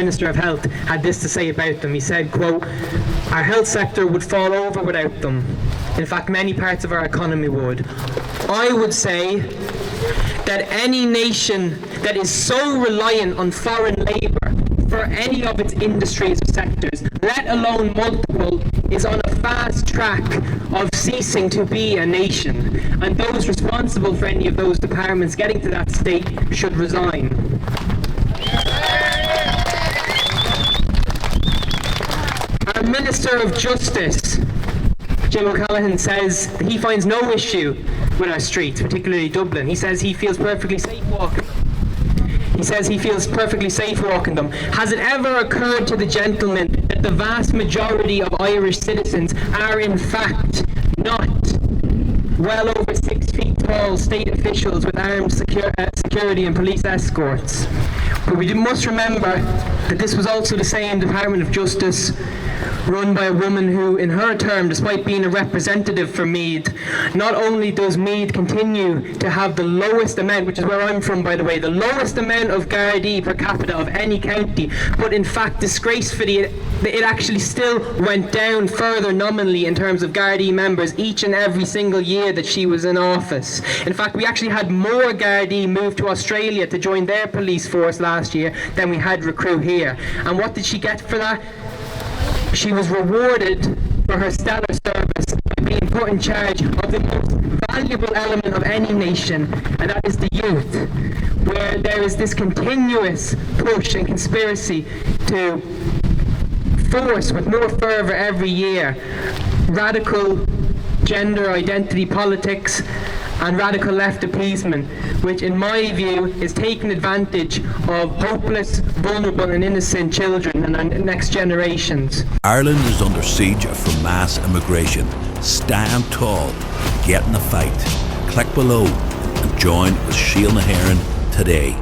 Minister of Health had this to say about them. He said, quote, "Our health sector would fall over without them. In fact, many parts of our economy would. I would say that any nation that is so reliant on foreign labour for any of its industries or sectors, let alone multiple, is on a fast track of ceasing to be a nation. And those responsible for any of those departments getting to that state should resign." Our Minister of Justice, Jim O'Callaghan, says that he finds no issue with our streets, particularly Dublin. He says he feels perfectly safe walking. Them. Has it ever occurred to the gentleman that the vast majority of Irish citizens are in fact not well over 6 feet tall state officials with armed security and police escorts? But we must remember that this was also the same Department of Justice run by a woman who, in her term, despite being a representative for Meath, not only does Meath continue to have the lowest amount, which is where I'm from, by the way, the lowest amount of Gardaí per capita of any county, but in fact, disgracefully, it actually still went down further nominally in terms of Gardaí members each and every single year that she was in office. In fact, we actually had more Gardaí move to Australia to join their police force last year than we had recruit here. And what did she get for that? She was rewarded for her stellar service by being put in charge of the most valuable element of any nation, and that is the youth, where there is this continuous push and conspiracy to force with more fervour every year radical gender identity politics and radical left appeasement, which in my view is taking advantage of hopeless, vulnerable and innocent children and our next generations. Ireland is under siege from mass immigration. Stand tall, get in the fight. Click below and join with Sheila Naharan today.